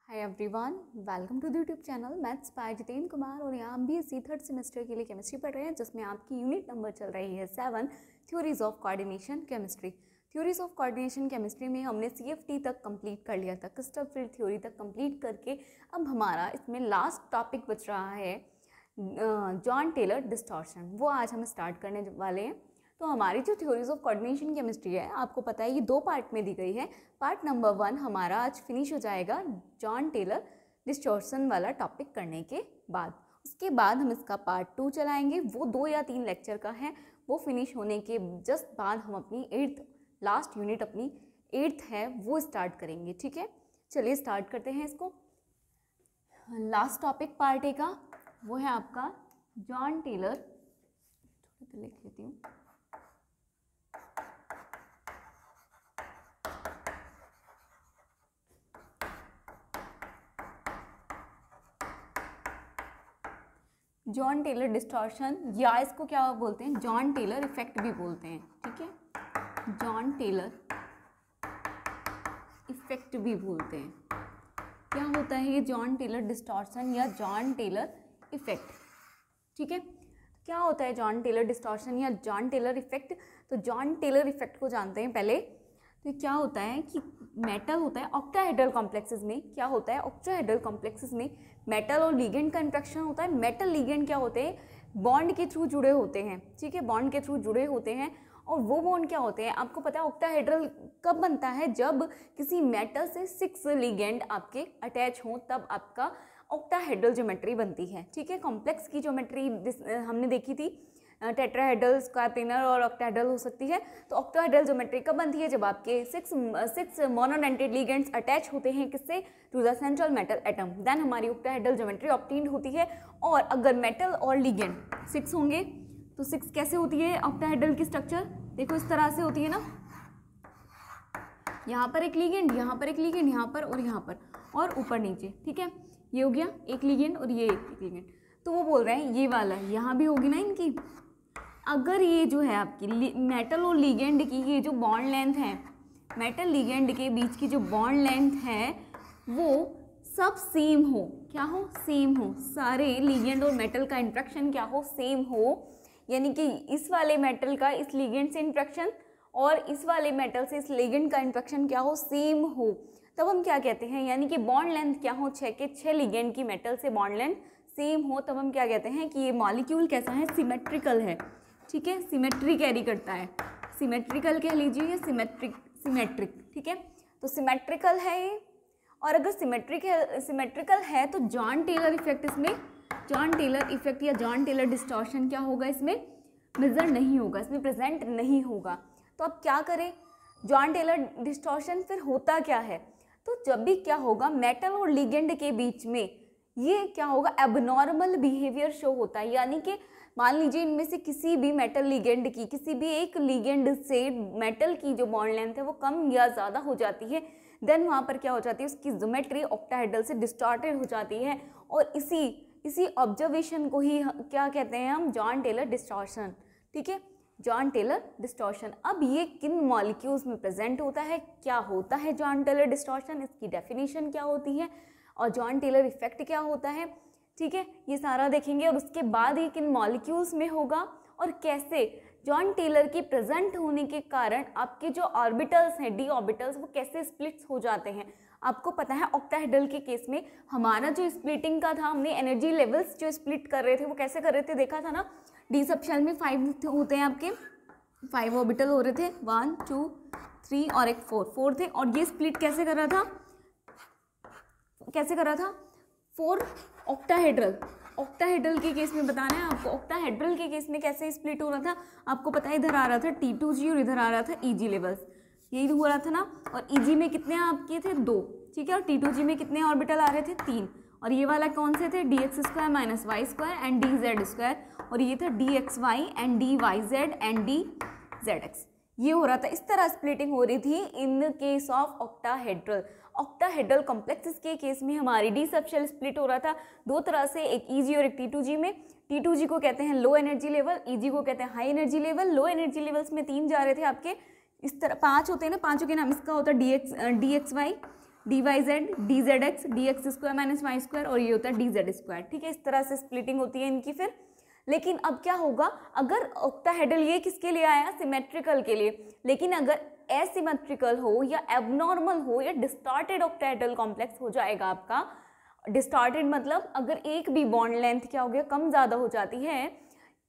Hi everyone, welcome to the YouTube channel maths by Jitendra Kumar. और यहाँ हम BSc थर्ड सेमेस्टर के लिए केमिस्ट्री पढ़ रहे हैं, जिसमें आपकी यूनिट नंबर चल रही है 7 theories of coordination chemistry. Theories of coordination chemistry में हमने CFT तक कंप्लीट कर लिया था, क्रिस्टल फील्ड थ्योरी तक कंप्लीट करके अब हमारा इसमें लास्ट टॉपिक बच रहा है जॉन टेलर डिस्टॉर्शन। वो आज हम स्टार्ट करने वाले हैं। तो हमारी जो थ्योरीज ऑफ कोऑर्डिनेशन केमिस्ट्री है, आपको पता है ये 2 पार्ट में दी गई है। पार्ट नंबर 1 हमारा आज फिनिश हो जाएगा जॉन टेलर डिस्टॉर्शन वाला टॉपिक करने के बाद। उसके बाद हम इसका पार्ट 2 चलाएंगे, वो 2 या 3 लेक्चर का है। वो फिनिश होने के जस्ट बाद हम अपनी 8th लास्ट यूनिट अपनी 8th है वो स्टार्ट करेंगे। ठीक है, चलिए स्टार्ट करते हैं इसको। लास्ट टॉपिक पार्ट 1 का वो है आपका जॉन टेलर, थोड़ा तो लिख लेती हूँ। जॉन टेलर डिस्टॉर्शन, या इसको क्या बोलते हैं, जॉन टेलर इफेक्ट भी बोलते हैं। ठीक है, जॉन टेलर इफेक्ट भी बोलते हैं। क्या होता है ये जॉन टेलर डिस्टॉर्शन या जॉन टेलर इफेक्ट? ठीक है, क्या होता है जॉन टेलर डिस्टॉर्शन या जॉन टेलर इफेक्ट? तो जॉन टेलर इफेक्ट को जानते हैं पहले। तो क्या होता है कि मेटल होता है ऑक्टाहेड्रल कॉम्प्लेक्सेस में, क्या होता है ऑक्टाहेड्रल कॉम्प्लेक्सेस में मेटल और लिगेंड का इंट्रैक्शन होता है। मेटल लिगेंड क्या होते हैं, बॉन्ड के थ्रू जुड़े होते हैं। ठीक है, बॉन्ड के थ्रू जुड़े होते हैं। और वो बॉन्ड क्या होते हैं, आपको पता है ऑक्टाहेड्रल कब बनता है, जब किसी मेटल से 6 लिगेंड आपके अटैच हों, तब आपका ऑक्टाहेड्रल ज्योमेट्री बनती है। ठीक है, कॉम्प्लेक्स की ज्योमेट्री हमने देखी थी, टेट्राहेड्रल, स्क्वायर प्लेनर और ऑक्टाहेड्रल हो सकती है। तो ऑक्टाहेड्रल ज्योमेट्री कब बनती है, जब आपके 6 मोनोडेंटेड लिगेंड्स अटैच होते हैं किससे, to the central metal atom, then हमारी ऑक्टाहेड्रल ज्योमेट्री ऑब्टेन्ड होती है। और अगर मेटल और लिगेंड 6 होंगे तो 6 कैसे होती है ऑक्टाहेड्रल की स्ट्रक्चर, देखो इस तरह से होती है ना, यहाँ पर एक लिगेंड, यहाँ पर एक लिगेंड, यहाँ पर और यहाँ पर और ऊपर नीचे। ठीक है, ये हो गया एक लिगेंड और ये एक लिगेंड। तो वो बोल रहे हैं ये वाला यहाँ भी होगी ना इनकी। अगर ये जो है आपकी मेटल और लिगेंड की ये जो बॉन्ड लेंथ है, मेटल लिगेंड के बीच की जो बॉन्ड लेंथ है वो सब सेम हो, क्या हो, सेम हो, सारे लिगेंड और मेटल का इंट्रैक्शन क्या हो, सेम हो। यानी कि इस वाले मेटल का इस लिगेंड से इंट्रैक्शन और इस वाले मेटल से इस लिगेंड का इंट्रैक्शन क्या हो, सेम हो, तब हम क्या कहते हैं, यानी कि बॉन्ड लेंथ क्या हो, 6 के 6 लिगेंड की मेटल से बॉन्ड लेंथ सेम हो, तब हम क्या कहते हैं कि ये मॉलिक्यूल कैसा है, सिमेट्रिकल है। ठीक है, सिमेट्री कैरी करता है, सिमेट्रिकल कह लीजिए या सिमेट्रिक। ठीक है, तो सिमेट्रिकल है ये। और अगर सिमेट्रिकल है तो जॉन टेलर इफेक्ट, इसमें जॉन टेलर इफेक्ट या जॉन टेलर डिस्टॉर्शन क्या होगा, इसमें मेजर नहीं होगा, इसमें प्रेजेंट नहीं होगा। तो अब क्या करें, जॉन टेलर डिस्टॉर्शन फिर होता क्या है, तो जब भी क्या होगा मेटल और लिगेंड के बीच में ये क्या होगा, एबनॉर्मल बिहेवियर शो होता है। यानी कि मान लीजिए इनमें से किसी भी मेटल लिगेंड की, किसी भी एक लिगेंड से मेटल की जो बॉन्ड लेंथ है वो कम या ज़्यादा हो जाती है, देन वहाँ पर क्या हो जाती है, उसकी ज्योमेट्री ऑक्टाहेड्रल से डिस्टॉर्टेड हो जाती है। और इसी ऑब्जर्वेशन को ही क्या कहते हैं हम, जॉन टेलर डिस्टॉर्शन। ठीक है, जॉन टेलर डिस्टॉर्शन। अब ये किन मॉलिक्यूल्स में प्रेजेंट होता है, क्या होता है जॉन टेलर डिस्टॉर्शन, इसकी डेफिनेशन क्या होती है और जॉन टेलर इफेक्ट क्या होता है। ठीक है, ये सारा देखेंगे। और उसके बाद ये किन मॉलिक्यूल्स में होगा और कैसे जॉन टेलर की प्रेजेंट होने के कारण आपके जो ऑर्बिटल्स हैं, डी ऑर्बिटल्स, वो कैसे स्प्लिट्स हो जाते हैं। आपको पता है ऑक्टाहेड्रल के केस में हमारा जो स्प्लिटिंग का था, हमने एनर्जी लेवल्स जो स्प्लिट कर रहे थे वो कैसे कर रहे थे, देखा था ना। डी सब शेल में 5 होते हैं आपके, 5 ऑर्बिटल हो रहे थे, 1 2 3 और एक 4 थे। और ये स्प्लिट कैसे कर रहा था, कैसे कर रहा था, 4 ऑक्टाहेड्रल के केस में बताना है आपको। ऑक्टाहेड्रल के केस में कैसे स्प्लिट हो रहा था, आपको पता है इधर आ रहा था T2G और इधर आ रहा था EG लेवल्स, यही हो रहा था ना। और EG में कितने आपके थे, 2। ठीक है, और T2G में कितने ऑर्बिटल आ रहे थे, 3। और ये वाला कौन से थे, dx² - y² एंड dz²। और ये था dxy and dyz and dzx। ये हो रहा था, इस तरह स्प्लिटिंग हो रही थी in case of octahedral complexes के केस में हमारी डी सब शेल स्प्लिट हो रहा था 2 तरह से, एक EG और एक T2G में। T2G को कहते हैं लो एनर्जी लेवल, EG को कहते हैं high energy level. Low energy levels में 3 जा रहे थे आपके, इस तरह 5 होते हैं ना, 5 के नाम, इसका होता है DXY, D Y Z, D Z X, D X square minus Y square, और ये होता है डी जेड स्क्वायर। ठीक है, इस तरह से स्प्लिटिंग होती है इनकी फिर। लेकिन अब क्या होगा, अगर ऑक्टाहेड्रल ये किसके लिए आया, सिमेट्रिकल के लिए, लेकिन अगर एसिमेट्रिकल हो या एबनॉर्मल हो या डिस्टॉर्टेड ऑक्टाहेड्रल कॉम्प्लेक्स हो जाएगा आपका। डिस्टॉर्टेड मतलब अगर एक भी बॉन्ड लेंथ क्या हो गया, कम ज़्यादा हो जाती है,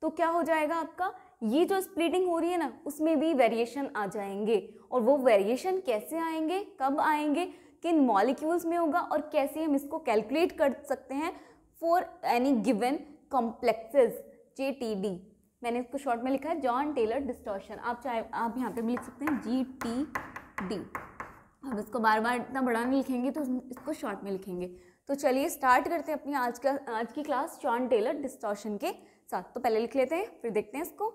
तो क्या हो जाएगा आपका, ये जो स्प्लिटिंग हो रही है ना, उसमें भी वेरिएशन आ जाएंगे। और वो वेरिएशन कैसे आएंगे, कब आएंगे, किन मॉलिक्यूल्स में होगा, और कैसे हम इसको कैलकुलेट कर सकते हैं for any given complexes, JTD। मैंने इसको शॉर्ट में लिखा है जॉन टेलर डिस्टॉर्शन, आप चाहे आप यहाँ पे भी लिख सकते हैं GTD। अब इसको बार बार इतना बड़ा नहीं लिखेंगे, तो इसको शॉर्ट में लिखेंगे। तो चलिए स्टार्ट करते हैं अपनी आज की क्लास जॉन टेलर डिस्टॉर्शन के साथ। तो पहले लिख लेते हैं, फिर देखते हैं इसको।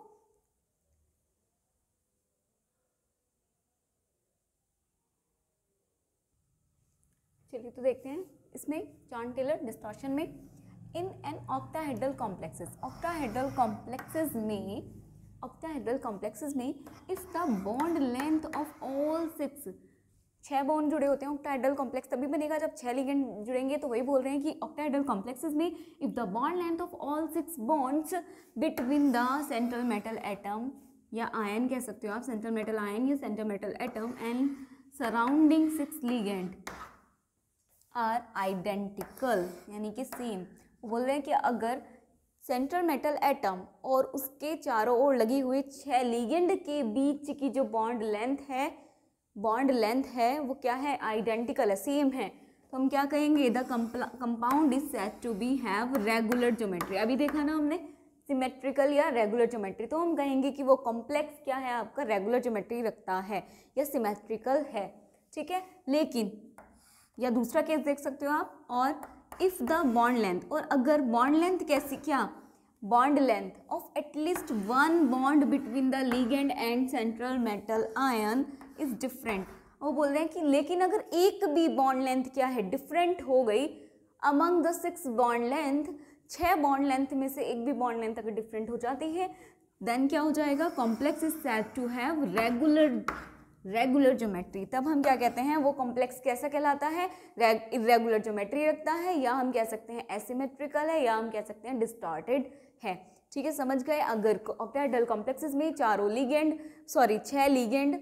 चलिए तो देखते हैं इसमें जॉन टेलर डिस्टॉर्शन में, in an octahedral complexes, octahedral complexes में if the bond length of all 6 bond जुड़े होते हैं। ऑक्टाहेड्रल कॉम्प्लेक्स तभी बनेगा जब 6 लिगेंड जुड़ेंगे। तो वही बोल रहे हैं कि ऑक्टाहेड्रल कॉम्प्लेक्सेस में if the bond length of all 6 bonds between the central metal atom, या आयन कह सकते हो आप, सेंट्रल मेटल आयन या central metal atom, and surrounding 6 ligand are identical, यानी कि सेम। बोल रहे हैं कि अगर सेंट्रल मेटल एटम और उसके चारों ओर लगी हुई 6 लिगेंड के बीच की जो बॉन्ड लेंथ है वो क्या है, आइडेंटिकल है, सेम है, तो हम क्या कहेंगे, the compound is said to be have regular geometry. अभी देखा ना हमने सिमेट्रिकल या रेगुलर ज्योमेट्री, तो हम कहेंगे कि वो कॉम्प्लेक्स क्या है आपका, रेगुलर ज्योमेट्री रखता है या सिमेट्रिकल है। ठीक है, लेकिन या दूसरा केस देख सकते हो आप, और इफ द बॉन्ड लेंथ, और अगर बॉन्ड लेंथ कैसी, क्या bond length of at least 1 bond between the ligand and central metal ion is different. वो बोल रहे हैं कि लेकिन अगर एक भी बॉन्ड लेंथ क्या है, डिफरेंट हो गई among the 6 bond length, 6 bond length में से एक भी बॉन्ड लेंथ अगर डिफरेंट हो जाती है, देन क्या हो जाएगा, complex is said to have regular geometry. तब हम क्या कहते हैं, वो कॉम्प्लेक्स कैसा कहलाता है, इरेगुलर ज्योमेट्री रखता है, या हम कह सकते हैं एसिमेट्रिकल है, या हम कह सकते हैं डिस्टॉर्टेड है। ठीक है, समझ गए। अगर ऑक्टाहेड्रल कॉम्प्लेक्सेस में 6 लिगेंड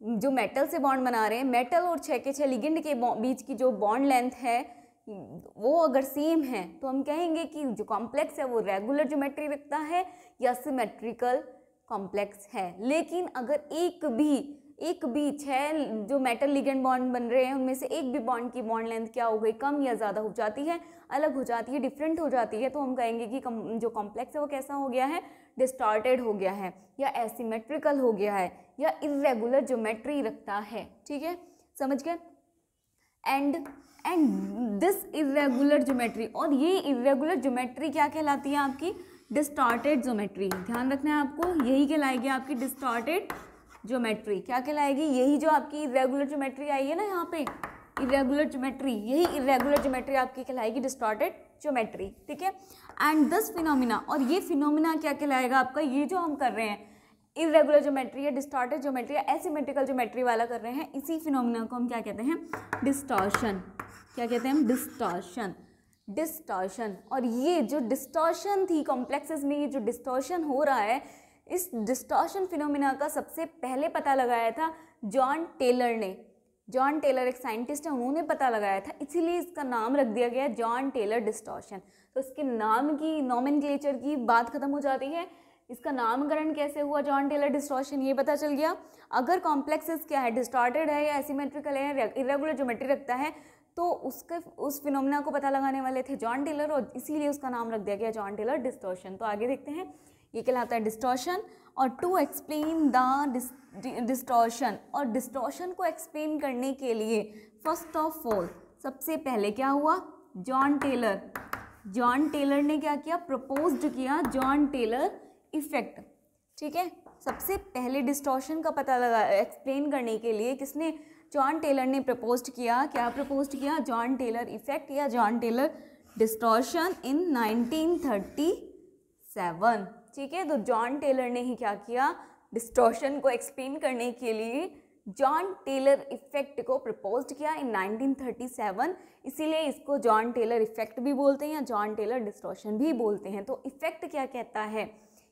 जो मेटल से बॉन्ड बना रहे हैं, मेटल और 6 के 6 लिगेंड के बीच की जो बॉन्ड लेंथ है वो अगर सेम है, तो हम कहेंगे कि जो कॉम्प्लेक्स है वो रेगुलर ज्योमेट्री रखता है या सिमेट्रिकल कॉम्प्लेक्स है। लेकिन अगर एक भी 6 जो मेटल लिगेंड बॉन्ड बन रहे हैं उनमें से एक भी बॉन्ड की बॉन्ड लेंथ क्या हो गई, कम या ज़्यादा हो जाती है, अलग हो जाती है, डिफरेंट हो जाती है, तो हम कहेंगे कि जो कॉम्प्लेक्स है वो कैसा हो गया है, डिस्टॉर्टेड हो गया है, या एसिमेट्रिकल हो गया है, या इरेगुलर ज्योमेट्री रखता है। ठीक है, समझ गए। एंड दिस इरेगुलर ज्योमेट्री, और ये इरेगुलर ज्योमेट्री क्या कहलाती है आपकी, डिस्टॉर्टेड ज्योमेट्री। ध्यान रखना है आपको, यही कहलाएगी आपकी डिस्टॉर्टेड ज्योमेट्री। क्या कहलाएगी, यही जो आपकी इरेगुलर ज्योमेट्री आई है ना यहाँ पे, इरेगुलर ज्योमेट्री, यही इरेगुलर ज्योमेट्री आपकी कहलाएगी डिस्टॉर्टेड ज्योमेट्री। ठीक है, एंड दिस फिनोमिना, और ये फिनोमिना क्या कहलाएगा आपका, ये जो हम कर रहे हैं इरेगुलर ज्योमेट्री या डिस्टॉर्टेड ज्योमेट्री या एसिमेट्रिकल ज्योमेट्री वाला कर रहे हैं, इसी फिनोमिना को हम क्या कहते हैं, डिस्टॉर्शन। क्या कहते हैं हम, डिस्टॉर्शन। और ये जो डिस्टॉर्शन थी कॉम्प्लेक्सेस में, ये जो डिस्टॉर्शन हो रहा है, इस डिस्टॉर्शन फिनोमिना का सबसे पहले पता लगाया था जॉन टेलर ने। जॉन टेलर एक साइंटिस्ट है, उन्होंने पता लगाया था, इसीलिए इसका नाम रख दिया गया जॉन टेलर डिस्टॉर्शन। तो इसके नाम की नॉमेनक्लेचर की बात खत्म हो जाती है, इसका नामकरण कैसे हुआ जॉन टेलर डिस्टॉर्शन ये पता चल गया। अगर कॉम्प्लेक्सेस क्या है, डिस्टॉर्टेड है या एसिमेट्रिकल है या इरेगुलर ज्योमेट्री रखता है, तो उस फिनोमिना को पता लगाने वाले थे जॉन टेलर, और इसीलिए उसका नाम रख दिया गया जॉन टेलर डिस्टॉर्शन। तो आगे देखते हैं, ये कहलाता है डिस्टॉर्शन। और टू एक्सप्लेन द डिस्टॉर्शन, और डिस्टॉर्शन को एक्सप्लेन करने के लिए फर्स्ट ऑफ ऑल सबसे पहले क्या हुआ, जॉन टेलर ने क्या किया, प्रपोज्ड किया जॉन टेलर इफेक्ट। ठीक है, सबसे पहले डिस्टॉर्शन का पता लगा एक्सप्लेन करने के लिए किसने, जॉन टेलर ने प्रपोज्ड किया। क्या प्रपोज्ड किया, जॉन टेलर इफेक्ट या जॉन टेलर डिस्टॉर्शन इन 1937। ठीक है, तो जॉन टेलर ने ही क्या किया, डिस्टॉर्शन को एक्सप्लेन करने के लिए जॉन टेलर इफेक्ट को प्रपोज किया इन 1937, इसीलिए इसको जॉन टेलर इफेक्ट भी बोलते हैं या जॉन टेलर डिस्टॉर्शन भी बोलते हैं। तो इफेक्ट क्या कहता है,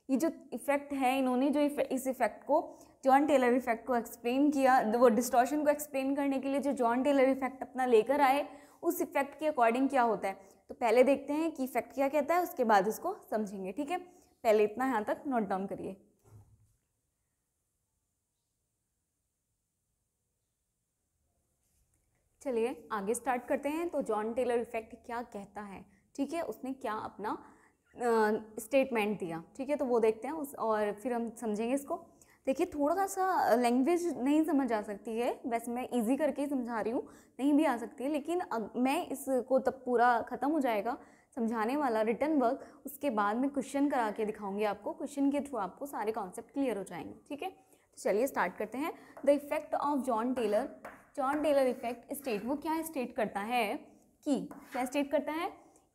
ये जो इफेक्ट है, इन्होंने जो इस इफेक्ट को, जॉन टेलर इफेक्ट को एक्सप्लेन किया, वो डिस्टॉर्शन को एक्सप्लेन करने के लिए जो जॉन टेलर इफेक्ट अपना लेकर आए, उस इफेक्ट के अकॉर्डिंग क्या होता है। तो पहले देखते हैं कि इफेक्ट क्या कहता है, उसके बाद उसको समझेंगे। ठीक है, पहले इतना यहाँ तक नोट डाउन करिए। चलिए आगे स्टार्ट करते हैं। तो जॉन टेलर इफेक्ट क्या कहता है, ठीक है, उसने क्या अपना स्टेटमेंट दिया, ठीक है, तो वो देखते हैं और फिर हम समझेंगे इसको। देखिए थोड़ा सा लैंग्वेज नहीं समझ आ सकती है, वैसे मैं इजी करके ही समझा रही हूँ, नहीं भी आ सकती है, लेकिन मैं इसको तब पूरा ख़त्म हो जाएगा समझाने वाला रिटर्न वर्क, उसके बाद मैं क्वेश्चन करा के दिखाऊंगी आपको, क्वेश्चन के थ्रू आपको सारे कॉन्सेप्ट क्लियर हो जाएंगे। ठीक है, तो चलिए स्टार्ट करते हैं। The effect of Jahn Teller effect state, वो क्या स्टेट करता है कि, क्या स्टेट करता है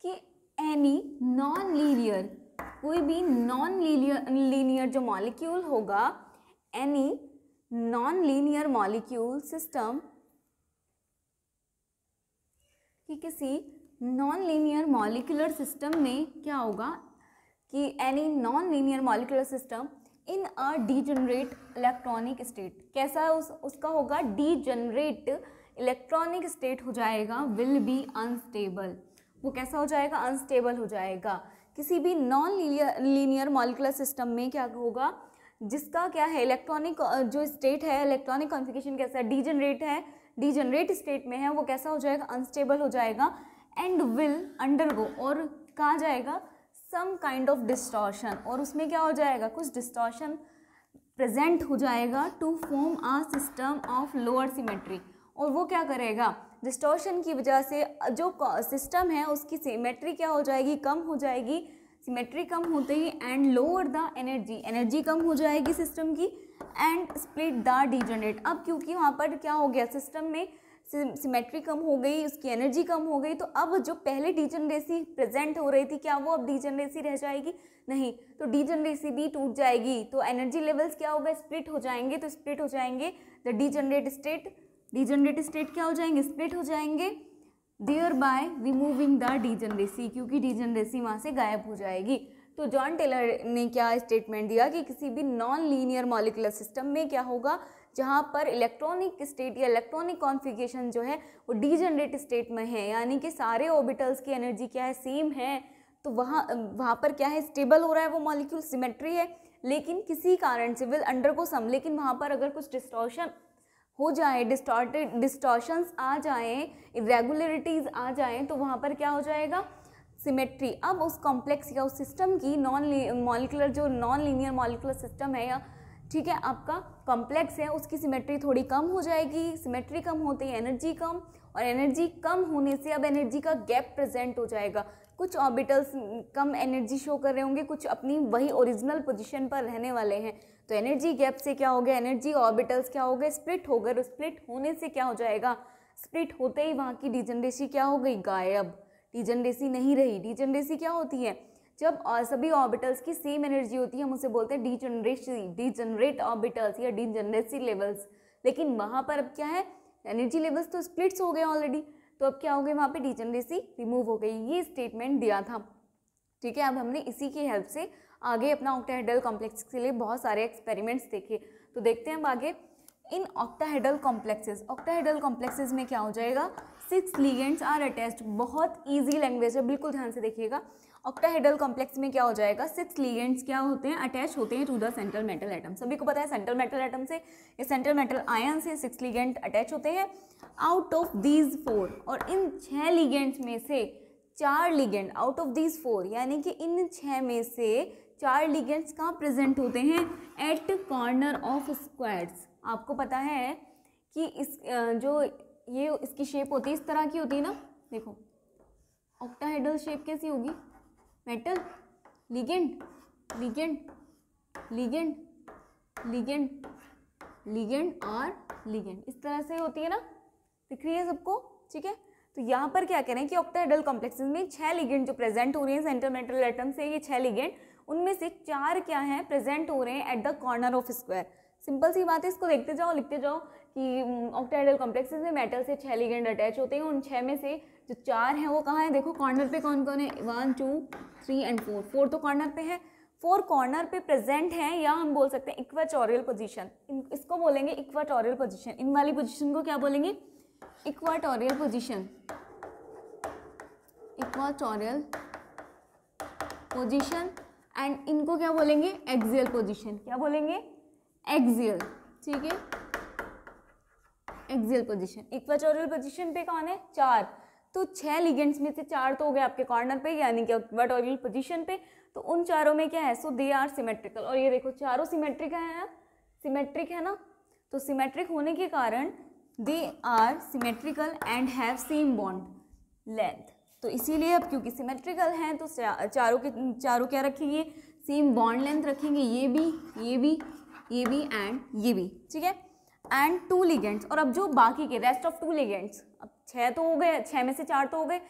कि एनी नॉन लीनियर, कोई भी नॉन लीनियर जो मॉलिक्यूल होगा, any non linear molecule system, कि किसी नॉन लीनियर मॉलिक्यूलर सिस्टम में क्या होगा कि any non linear molecular system in a degenerate electronic state, कैसा उसका होगा, डीजनरेट इलेक्ट्रॉनिक स्टेट हो जाएगा, विल बी अनस्टेबल, वो कैसा हो जाएगा, अनस्टेबल हो जाएगा। किसी भी नॉन लीनियर मॉलिक्यूलर सिस्टम में क्या होगा, जिसका क्या है इलेक्ट्रॉनिक जो स्टेट है, इलेक्ट्रॉनिक कॉन्फिगरेशन कैसा है, डीजनरेट है, डीजनरेट स्टेट में है, वो कैसा हो जाएगा, अनस्टेबल हो जाएगा, एंड विल अंडरगो, और कहा जाएगा सम काइंड ऑफ डिस्टॉर्शन, और उसमें क्या हो जाएगा, कुछ डिस्टॉर्शन प्रेजेंट हो जाएगा, to form a system of lower symmetry, और वो क्या करेगा, डिस्टॉर्शन की वजह से जो सिस्टम है उसकी सिमेट्री क्या हो जाएगी, कम हो जाएगी, सिमेट्री कम होते ही एंड लोअर द एनर्जी कम हो जाएगी सिस्टम की, एंड स्प्लिट द डीजनरेट। अब क्योंकि वहाँ पर क्या हो गया, सिस्टम में सिमेट्री कम हो गई, उसकी एनर्जी कम हो गई, तो अब जो पहले डीजनरेसी प्रेजेंट हो रही थी, क्या वो अब डीजनरेसी रह जाएगी, नहीं, तो डीजनरेसी भी टूट जाएगी, तो एनर्जी लेवल्स क्या होगा, स्प्लिट हो जाएंगे, तो स्प्लिट हो जाएंगे द डीजनरेट स्टेट क्या हो जाएंगे, स्प्लिट हो जाएंगे, thereby removing the degeneracy, क्योंकि डीजनरेसी वहाँ से गायब हो जाएगी। तो जॉन टेलर ने क्या स्टेटमेंट दिया कि किसी भी नॉन लीनियर मॉलिक्यूलर सिस्टम में क्या होगा, जहाँ पर इलेक्ट्रॉनिक स्टेट या इलेक्ट्रॉनिक कॉन्फिगरेशन जो है वो डीजनरेट स्टेट में है, यानी कि सारे ऑर्बिटल्स की एनर्जी क्या है, सेम है, तो वहाँ पर क्या है, स्टेबल हो रहा है वो मॉलिक्यूल, सिमेट्री है, लेकिन किसी कारण से विल अंडरगो सम, लेकिन वहाँ पर अगर कुछ डिस्टॉर्शन हो जाए, डिस्टॉर्शंस आ जाएं, इरेगुलरिटीज़ आ जाएं, तो वहाँ पर क्या हो जाएगा, सिमेट्री। अब उस कॉम्प्लेक्स या उस सिस्टम की नॉन लीनियर मॉलिक्यूलर सिस्टम है या, ठीक है, आपका कॉम्प्लेक्स है, उसकी सिमेट्री थोड़ी कम हो जाएगी, सिमेट्री कम होते ही एनर्जी कम, और एनर्जी कम होने से अब एनर्जी का गैप प्रेजेंट हो जाएगा, कुछ ऑर्बिटल्स कम एनर्जी शो कर रहे होंगे, कुछ अपनी वही ओरिजिनल पोजीशन पर रहने वाले हैं, तो एनर्जी गैप से क्या हो गया, एनर्जी ऑर्बिटल्स क्या हो गए, स्प्लिट हो गए, स्प्लिट होने से क्या हो जाएगा, स्प्लिट होते ही वहाँ की डीजनरेसी क्या हो गई, गायब, डीजनरेसी नहीं रही। डीजनरेसी क्या होती है, जब सभी ऑर्बिटल्स की सेम एनर्जी होती है, हम उसे बोलते हैं डीजनरेट ऑर्बिटल्स या डीजनरेसी लेवल्स, लेकिन वहाँ पर अब क्या है, एनर्जी लेवल्स तो स्प्लिट्स हो गए ऑलरेडी, तो अब क्या हो गए, वहाँ पे डीजनरेसी रिमूव हो गई, ये स्टेटमेंट दिया था। ठीक है, अब हमने इसी की हेल्प से आगे अपना ऑक्टाहेड्रल कॉम्प्लेक्स के लिए बहुत सारे एक्सपेरिमेंट्स देखे, तो देखते हैं अब आगे। इन ऑक्टाहेड्रल कॉम्प्लेक्सेस में क्या हो जाएगा, 6 लिगेंड्स आर अटैच्ड, बहुत इजी लैंग्वेज है, बिल्कुल ध्यान से देखिएगा। ऑक्टाहेड्रल कॉम्प्लेक्स में क्या हो जाएगा, 6 लिगेंड्स क्या होते हैं, अटैच होते हैं to the central metal atom, सभी को पता है सेंट्रल मेटल एटम से या सेंट्रल मेटल आयन से 6 लिगेंड अटैच होते हैं। आउट ऑफ दीज 4, और इन 6 लिगेंड्स में से 4 लिगेंड, आउट ऑफ दीज 4 यानी कि इन 6 में से 4 लिगेंड्स कहाँ प्रेजेंट होते हैं, एट कॉर्नर ऑफ स्क्वायर्स। आपको पता है कि इस जो ये इसकी शेप होती है, इस तरह की होती है ना, देखो ऑक्टाहेड्रल शेप कैसी होगी, metal, ligand ligand ligand ligand ligand और लिगेंड, इस तरह से होती है ना, दिख रही है सबको, ठीक है। तो यहाँ पर क्या कह रहे हैं कि ऑक्टाहेड्रल कॉम्प्लेक्सेस में 6 लिगेंड जो प्रेजेंट हो रही हैं सेंट्रल मेटल एटम से, ये 6 लिगेंड, उनमें से 4 क्या हैं, प्रेजेंट हो रहे हैं at the corner of square, simple सी बात है, इसको देखते जाओ, लिखते जाओ कि ऑक्टाहेड्रल कॉम्प्लेक्सेस में मेटल से 6 लिगेंड अटैच होते हैं। उन 6 में से जो 4 हैं वो कहाँ है, देखो कॉर्नर पे कौन कौन है, 1 2 3 एंड 4, 4 तो कॉर्नर पे है, 4 कॉर्नर पे प्रेजेंट हैं, या हम बोल सकते हैं इक्वाटोरियल पोजीशन, इसको बोलेंगे इक्वाटोरियल पोजीशन। इन वाली पोजीशन को क्या बोलेंगे, equatorial position, equatorial position. And इनको क्या बोलेंगे, एक्सियल पोजीशन। क्या बोलेंगे, एक्सियल, ठीक है, एक्सियल पोजीशन। इक्वाटोरियल पोजीशन पे कौन है, 4, तो 6 लिगेंड्स में से 4 तो हो गए आपके कॉर्नर पे, यानी कि इक्वाटोरियल पोजीशन पे। तो उन चारों में क्या है, सो दे आर सिमेट्रिकल। और ये देखो चारों सिमेट्रिक है ना, सिमेट्रिक है ना, तो सिमेट्रिक होने के कारण they are symmetrical and have same bond length. तो इसीलिए अब क्योंकि सिमेट्रिकल हैं तो चारों क्या रखेंगे, सेम बॉन्ड लेंथ रखेंगे, ये भी एंड ये भी, ठीक है। एंड 2 लिगेंड्स, और अब जो बाकी के रेस्ट ऑफ 2 लिगेंड्स, अब 6 तो हो गए, 6 में से 4 तो हो गए,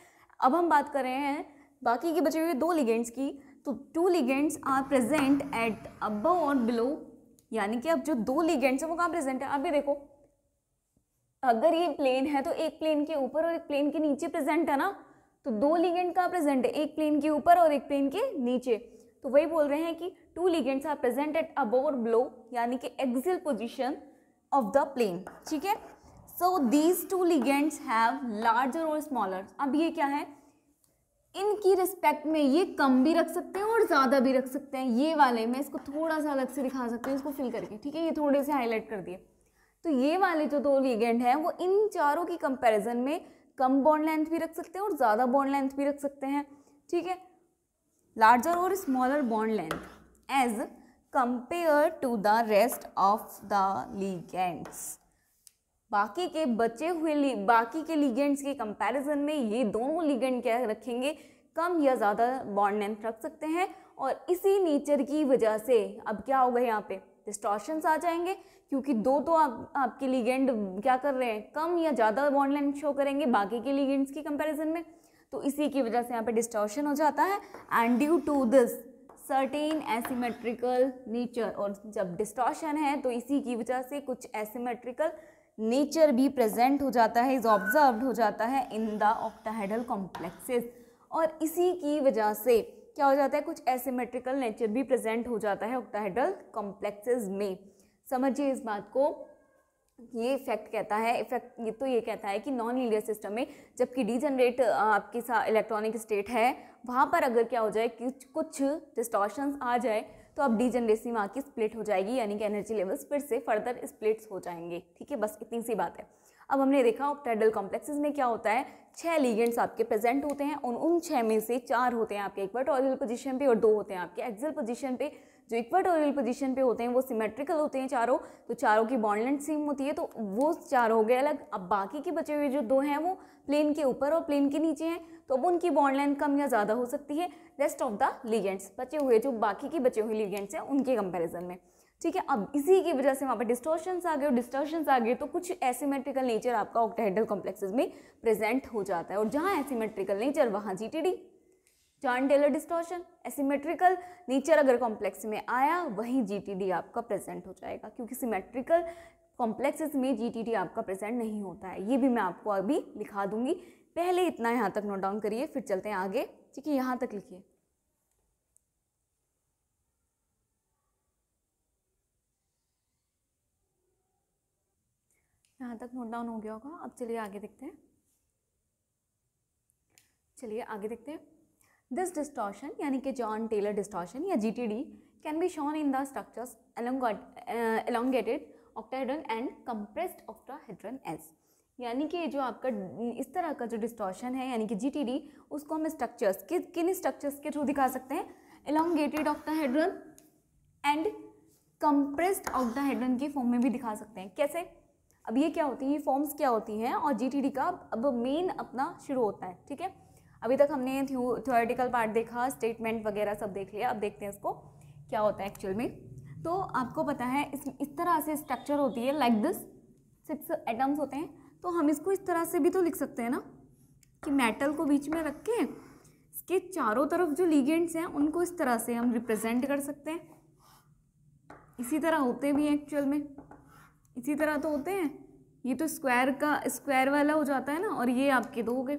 अब हम बात कर रहे हैं बाकी के बचे हुए 2 लिगेंड्स की। तो 2 ligands are present at above और बिलो, यानी कि अब जो 2 लिगेंड्स हैं वो कहाँ प्रेजेंट है, अभी देखो अगर ये प्लेन है तो एक प्लेन के ऊपर और एक प्लेन के नीचे प्रेजेंट है ना, तो 2 लिगेंड कहाँ प्रेजेंट है, एक प्लेन के ऊपर और एक प्लेन के नीचे। तो वही बोल रहे हैं कि 2 ligands are present at above और बिलो, यानी कि axial position of the plane, ठीक है। So these 2 ligands have larger और स्मॉलर। अब ये क्या है, इनकी रिस्पेक्ट में ये कम भी रख सकते हैं और ज़्यादा भी रख सकते हैं। ये वाले मैं इसको थोड़ा सा अलग से दिखा सकती हूँ, इसको फिल करके, ठीक है, ये थोड़े से हाईलाइट कर दिए। तो ये वाले जो 2 लिगेंड हैं वो इन चारों की कंपैरिजन में कम बॉन्ड लेंथ भी रख सकते हैं और ज़्यादा बॉन्ड लेंथ भी रख सकते हैं, ठीक है। लार्जर और smaller bond length as compare to the rest of the ligands. बाकी के बचे हुए बाकी के लिगेंड्स के कंपैरिजन में ये दोनों लिगेंड क्या रखेंगे, कम या ज़्यादा बॉन्ड लेंथ रख सकते हैं। और इसी नेचर की वजह से अब क्या होगा, यहाँ पे डिस्टॉर्शंस आ जाएंगे, क्योंकि 2 तो आपके लिगेंड क्या कर रहे हैं, कम या ज़्यादा बॉन्ड लेंथ शो करेंगे बाकी के लिगेंड्स की कंपैरिजन में। तो इसी की वजह से यहाँ पे डिस्टॉर्शन हो जाता है। And due to this certain asymmetrical nature, और जब डिस्टॉर्शन है तो इसी की वजह से कुछ एसिमेट्रिकल नेचर भी प्रेजेंट हो जाता है, इज ऑब्जर्व्ड हो जाता है इन द ऑक्टाहेड्रल कॉम्प्लेक्सेस। और इसी की वजह से क्या हो जाता है, कुछ एसिमेट्रिकल नेचर भी प्रेजेंट हो जाता है ऑक्टाहेड्रल कॉम्प्लेक्सेस में। समझिए इस बात को, ये इफेक्ट कहता है, इफेक्ट ये तो ये कहता है कि नॉन लीनियर सिस्टम में जबकि डीजनरेट आपके साथ इलेक्ट्रॉनिक स्टेट है, वहाँ पर अगर क्या हो जाए कि कुछ डिस्टॉर्शंस आ जाए तो अब डीजनरेसी वहाँ की स्प्लिट हो जाएगी, यानी कि एनर्जी लेवल्स फिर से फर्दर स्प्लिट्स हो जाएंगे, ठीक है। बस इतनी सी बात है। अब हमने देखा ऑक्टाहेड्रल कॉम्प्लेक्सेस में क्या होता है, 6 लिगेंड्स आपके प्रेजेंट होते हैं, उन 6 में से 4 होते हैं आपके इक्वाटोरियल पोजीशन पे और 2 होते हैं आपके एक्सियल पोजीशन पे। जो इक्वाटोरियल पोजीशन पे होते हैं वो सिमेट्रिकल होते हैं चारों, तो चारों की बॉन्ड लेंथ सेम होती है, तो वो 4 हो गए अलग। अब बाकी के बचे हुए जो 2 हैं वो प्लेन के ऊपर और प्लेन के नीचे हैं, तो अब उनकी बॉन्ड लेंथ कम या ज़्यादा हो सकती है रेस्ट ऑफ द लिगेंड्स, बचे हुए जो बाकी के बचे हुए लिगेंड्स हैं उनके कंपेरिजन में, ठीक है। अब इसी की वजह से वहाँ पर डिस्टॉर्शंस आ गए, और डिस्टॉर्शंस आ गए तो कुछ एसिमेट्रिकल नेचर आपका ऑक्टाहेड्रल कॉम्प्लेक्सेस में प्रेजेंट हो जाता है, और जहाँ एसिमेट्रिकल नेचर वहाँ GTD, John Teller distortion. Asymmetrical nature अगर कॉम्प्लेक्स में आया वहीं जीटीडी आपका प्रेजेंट हो जाएगा, क्योंकि सिमेट्रिकल कॉम्प्लेक्सेस में जीटीडी आपका प्रेजेंट नहीं होता है। ये भी मैं आपको अभी लिखा दूंगी, पहले इतना यहाँ तक नोट डाउन करिए, फिर चलते हैं आगे, ठीक है। यहाँ तक लिखिए, यहाँ तक नोट डाउन हो गया होगा। अब चलिए आगे देखते हैं, चलिए आगे देखते हैं। दिस डिस्टॉर्शन यानी कि जॉन टेलर डिस्टॉर्शन या GTD can be shown in the structures elongated octahedron and compressed octahedron as, यानी कि जो आपका इस तरह का जो डिस्टॉर्शन है यानी कि जीटीडी, उसको हम स्ट्रक्चर्स किन स्ट्रक्चर्स के थ्रू दिखा सकते हैं, elongated octahedron and compressed octahedron की फॉर्म में भी दिखा सकते हैं। कैसे, अब ये क्या होती है, ये फॉर्म्स क्या होती हैं, और जीटीडी का अब मेन अपना शुरू होता है, ठीक है। अभी तक हमने थ्योरेटिकल पार्ट देखा, स्टेटमेंट वगैरह सब देख लिया, अब देखते हैं इसको क्या होता है एक्चुअल में। तो आपको पता है इस तरह से स्ट्रक्चर होती है, लाइक दिस 6 एटम्स होते हैं, तो हम इसको इस तरह से भी तो लिख सकते हैं ना, कि मेटल को बीच में रख के इसके चारों तरफ जो लिगेंड्स हैं उनको इस तरह से हम रिप्रेजेंट कर सकते हैं, इसी तरह होते भी हैं एक्चुअल में, इसी तरह तो होते हैं। ये तो स्क्वायर का स्क्वायर वाला हो जाता है ना, और ये आपके 2 हो गए।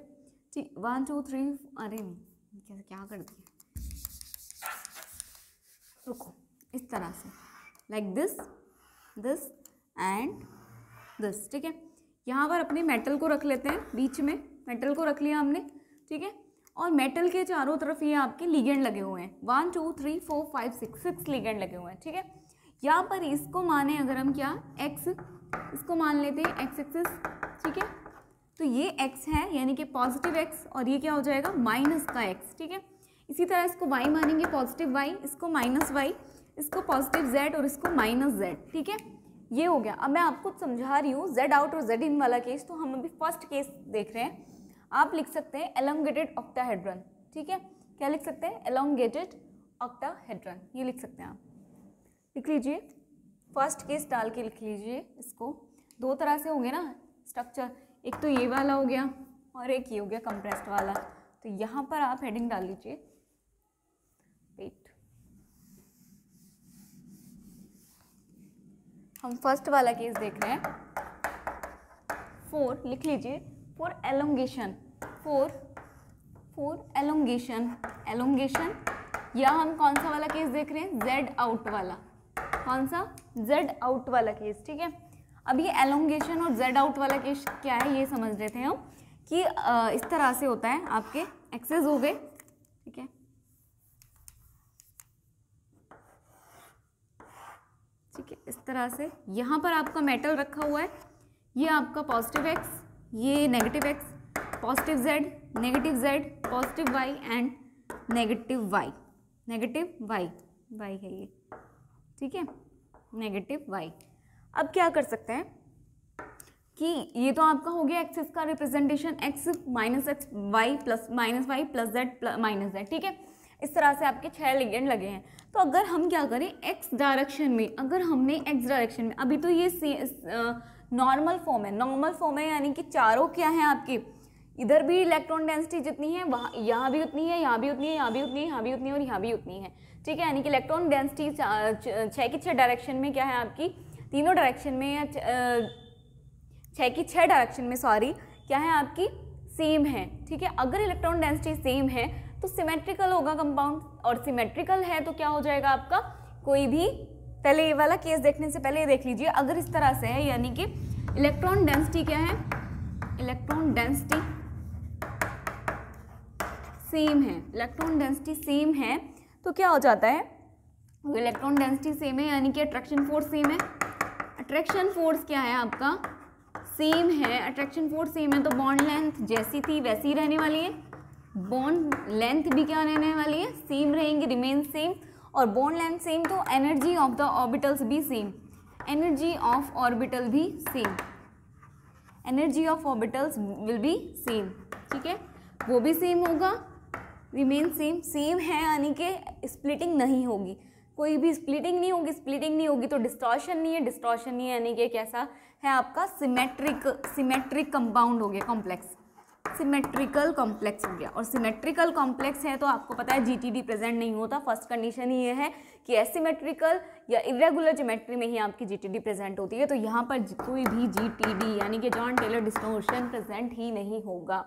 ठीक, 1 2 3, अरे नहीं क्या कर दिया, रुको, इस तरह से like this this and this. ठीक है, यहाँ पर अपने मेटल को रख लेते हैं, बीच में मेटल को रख लिया हमने। ठीक है, और मेटल के चारों तरफ ये आपके लिगेंड लगे हुए हैं, 1 2 3 4 5 6 लिगेंड लगे हुए हैं। ठीक है, यहाँ पर इसको माने अगर हम क्या x, इसको मान लेते हैं x एक्सिस। ठीक है, तो ये x है यानी कि पॉजिटिव x, और ये क्या हो जाएगा माइनस का x। ठीक है, इसी तरह इसको y मानेंगे पॉजिटिव y, इसको माइनस y, इसको पॉजिटिव z और इसको माइनस z। ठीक है, ये हो गया। अब मैं आपको समझा रही हूँ z आउट और z इन वाला केस। तो हम अभी फर्स्ट केस देख रहे हैं। आप लिख सकते हैं एलोंगेटेड ऑक्टाहेड्रन। ठीक है, क्या लिख सकते हैं, एलोंगेटेड ऑक्टाहेड्रन, ये लिख सकते हैं आप। लिख लीजिए, फर्स्ट केस डाल के लिख लीजिए इसको। 2 तरह से होंगे ना स्ट्रक्चर, एक तो ये वाला हो गया और एक ये हो गया कंप्रेस्ड वाला। तो यहाँ पर आप हेडिंग डाल लीजिए, वेट, हम फर्स्ट वाला केस देख रहे हैं। 4 लिख लीजिए, for elongation, for elongation, elongation. या हम कौन सा वाला केस देख रहे हैं, जेड आउट वाला। कौन सा, जेड आउट वाला केस। ठीक है, अब ये एलोंगेशन और जेड आउट वाला केस क्या है ये समझ रहे थे हम कि इस तरह से होता है, आपके एक्सेस हो गए। ठीक है, ठीक है, इस तरह से यहाँ पर आपका मेटल रखा हुआ है, ये आपका पॉजिटिव एक्स, ये negative X, positive Z, negative Z, positive Y and negative Y, negative Y, Y है ये। ठीक है, नेगेटिव वाई। अब क्या कर सकते हैं कि ये तो आपका हो गया एक्सिस का representation, X minus X Y plus minus Y plus Z minus Z. ठीक है, इस तरह से आपके 6 लिगेंड लगे हैं। तो अगर हम क्या करें, एक्स डायरेक्शन में, अगर हमने एक्स डायरेक्शन में, अभी तो ये नॉर्मल फॉर्म है, नॉर्मल फॉर्म है यानी कि चारों क्या है आपके, इधर भी इलेक्ट्रॉन डेंसिटी जितनी है वहाँ, यहाँ भी उतनी है, यहाँ भी उतनी है, यहाँ भी उतनी है, यहाँ भी उतनी है और यहाँ भी उतनी है। ठीक है, यानी कि इलेक्ट्रॉन डेंसिटी 6 की 6 डायरेक्शन में क्या है आपकी, तीनों डायरेक्शन में या 6 की 6 डायरेक्शन में सॉरी क्या है आपकी, सेम है। ठीक है, अगर इलेक्ट्रॉन डेंसिटी सेम है तो सिमेट्रिकल होगा कंपाउंड, और सिमेट्रिकल है तो क्या हो जाएगा आपका, कोई भी, पहले ये वाला केस देखने से पहले ये देख लीजिए, अगर इस तरह से है यानी कि इलेक्ट्रॉन डेंसिटी क्या है, इलेक्ट्रॉन डेंसिटी सेम है, इलेक्ट्रॉन डेंसिटी सेम है तो क्या हो जाता है, इलेक्ट्रॉन डेंसिटी सेम है यानी कि अट्रैक्शन फोर्स सेम है। अट्रैक्शन फोर्स क्या है आपका, सेम है, अट्रैक्शन फोर्स सेम है तो बॉन्ड लेंथ जैसी थी वैसी रहने वाली है, बॉन्ड लेंथ भी क्या रहने वाली है, सेम रहेंगी, रिमेन सेम, और बॉन्ड लेंथ सेम तो एनर्जी ऑफ द ऑर्बिटल्स भी सेम, एनर्जी ऑफ ऑर्बिटल भी same, energy of orbitals will B same. ठीक है, वो भी सेम होगा, रिमेन सेम, सेम है यानी कि स्प्लिटिंग नहीं होगी, कोई भी स्प्लिटिंग नहीं होगी, स्प्लिटिंग नहीं होगी तो डिस्टॉर्शन नहीं है, डिस्टॉर्शन नहीं है यानी कि कैसा है आपका, सिमेट्रिक कंपाउंड हो गया, कॉम्प्लेक्स, सिमेट्रिकल कॉम्प्लेक्स हो गया। और सिमेट्रिकल कॉम्प्लेक्स है तो आपको पता है जीटीडी प्रेजेंट नहीं होता, फर्स्ट कंडीशन ही ये है कि एसिमेट्रिकल या इरेगुलर ज्योमेट्री में ही आपकी जीटीडी प्रेजेंट होती है। तो यहाँ पर कोई भी जीटीडी यानी कि जॉन टेलर डिस्टोर्शन प्रेजेंट ही नहीं होगा